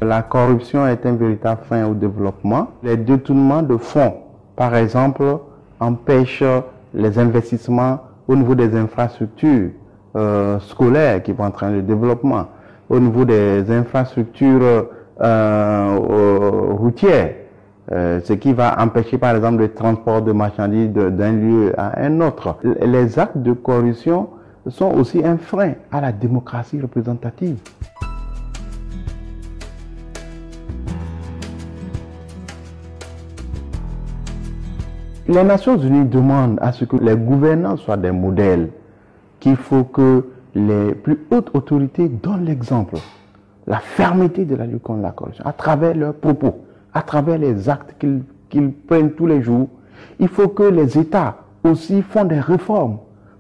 La corruption est un véritable frein au développement. Les détournements de fonds, par exemple, empêchent les investissements au niveau des infrastructures scolaires qui vont entraîner le développement, au niveau des infrastructures routières, ce qui va empêcher par exemple le transport de marchandises d'un lieu à un autre. Les actes de corruption sont aussi un frein à la démocratie représentative. Les Nations Unies demandent à ce que les gouvernants soient des modèles, qu'il faut que les plus hautes autorités donnent l'exemple, la fermeté de la lutte contre la corruption, à travers leurs propos, à travers les actes qu'ils prennent tous les jours. Il faut que les États aussi font des réformes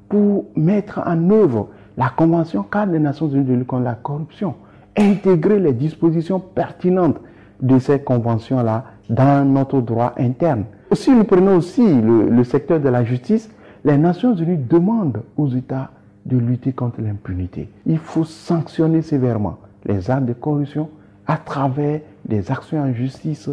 pour mettre en œuvre la Convention cadre des Nations Unies de lutte contre la corruption, intégrer les dispositions pertinentes de ces conventions-là dans notre droit interne. Si nous prenons aussi le secteur de la justice, les Nations Unies demandent aux États de lutter contre l'impunité. Il faut sanctionner sévèrement les actes de corruption à travers des actions en justice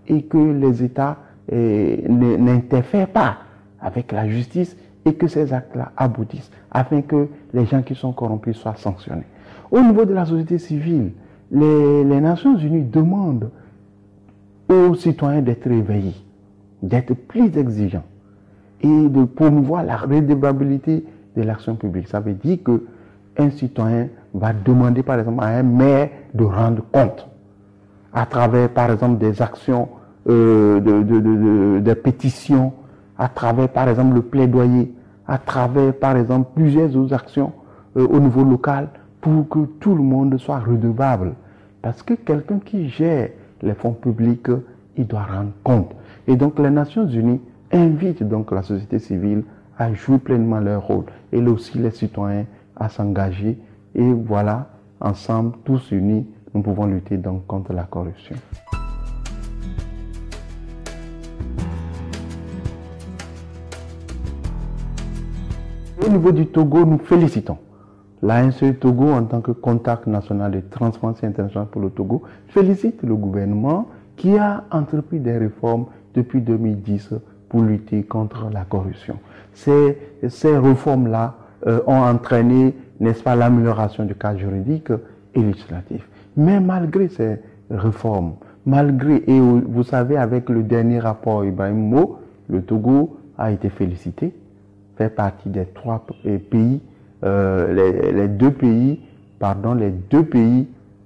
et que les États n'interfèrent pas avec la justice et que ces actes-là aboutissent afin que les gens qui sont corrompus soient sanctionnés. Au niveau de la société civile, les Nations Unies demandent aux citoyens d'être éveillés, d'être plus exigeants et de promouvoir la redevabilité de l'action publique. Ça veut dire qu'un citoyen va demander par exemple à un maire de rendre compte à travers par exemple des actions, des pétitions, à travers par exemple le plaidoyer, à travers par exemple plusieurs autres actions au niveau local pour que tout le monde soit redevable. Parce que quelqu'un qui gère les fonds publics, il doit rendre compte. Et donc les Nations Unies invitent donc la société civile à jouer pleinement leur rôle et aussi les citoyens à s'engager. Et voilà, ensemble, tous unis, nous pouvons lutter donc contre la corruption. Au niveau du Togo, nous félicitons l'ANCE Togo en tant que contact national de Transparency International pour le Togo, félicite le gouvernement qui a entrepris des réformes depuis 2010 pour lutter contre la corruption. Ces réformes-là ont entraîné, n'est-ce pas, l'amélioration du cadre juridique et législatif. Mais malgré ces réformes, et vous savez, avec le dernier rapport Ibrahim Mo, le Togo a été félicité, fait partie des pays, les deux pays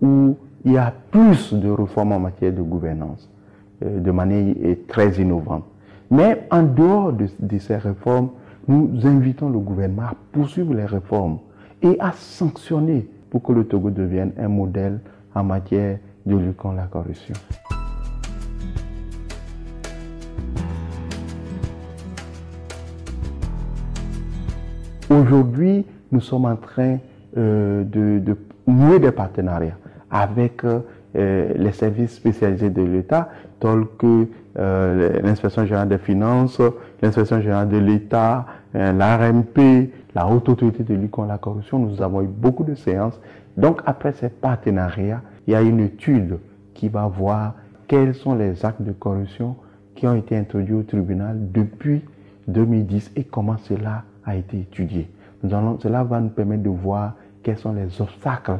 où il y a plus de réformes en matière de gouvernance, de manière très innovante. Mais en dehors de ces réformes, nous invitons le gouvernement à poursuivre les réformes et à sanctionner pour que le Togo devienne un modèle en matière de lutte contre la corruption. Aujourd'hui, nous sommes en train de nouer des partenariats avec les services spécialisés de l'État, tels que l'inspection générale des finances, l'inspection générale de l'État, l'ARMP, la haute autorité de lutte contre la corruption. Nous avons eu beaucoup de séances. Donc après ces partenariats, il y a une étude qui va voir quels sont les actes de corruption qui ont été introduits au tribunal depuis 2010 et comment cela a été étudié. Cela va nous permettre de voir quels sont les obstacles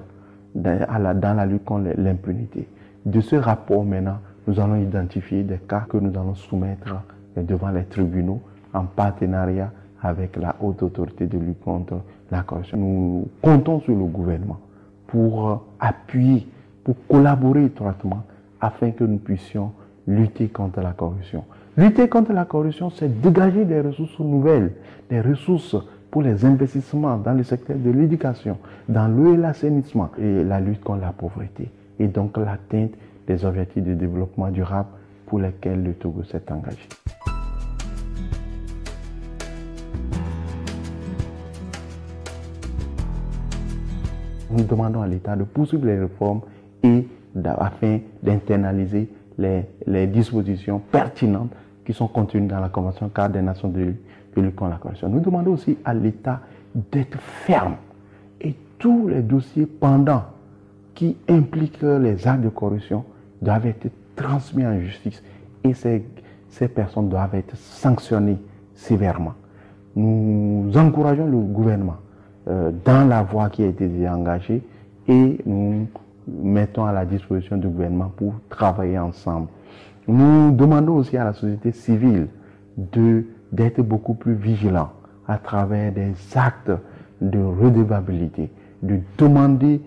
dans la lutte contre l'impunité. De ce rapport maintenant, nous allons identifier des cas que nous allons soumettre devant les tribunaux en partenariat avec la haute autorité de lutte contre la corruption. Nous comptons sur le gouvernement pour appuyer, pour collaborer étroitement afin que nous puissions lutter contre la corruption. Lutter contre la corruption, c'est dégager des ressources nouvelles, des ressources pour les investissements dans le secteur de l'éducation, dans l'eau et l'assainissement et la lutte contre la pauvreté. Et donc l'atteinte des objectifs de développement durable pour lesquels le Togo s'est engagé. Nous demandons à l'État de poursuivre les réformes et afin d'internaliser les dispositions pertinentes qui sont contenues dans la Convention cadre des Nations de lutte contre la corruption. Nous demandons aussi à l'État d'être ferme et tous les dossiers pendants qui impliquent les actes de corruption doivent être transmis en justice et ces personnes doivent être sanctionnées sévèrement. Nous encourageons le gouvernement dans la voie qui a été engagée et nous mettons à la disposition du gouvernement pour travailler ensemble. Nous demandons aussi à la société civile d'être beaucoup plus vigilant à travers des actes de redevabilité, de demander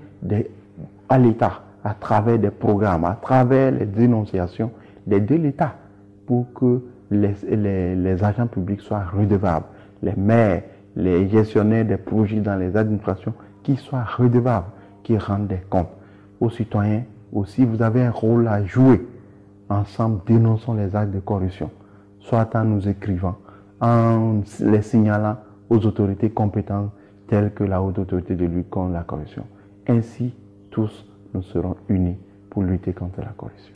à l'État, à travers des programmes, à travers les dénonciations, d'aider l'État pour que les agents publics soient redevables, les maires, les gestionnaires des projets dans les administrations qui soient redevables, qui rendent des comptes. Aux citoyens aussi, vous avez un rôle à jouer. Ensemble, dénonçons les actes de corruption, soit en nous écrivant, en les signalant aux autorités compétentes telles que la Haute Autorité de lutte contre la corruption. Ainsi, tous nous serons unis pour lutter contre la corruption.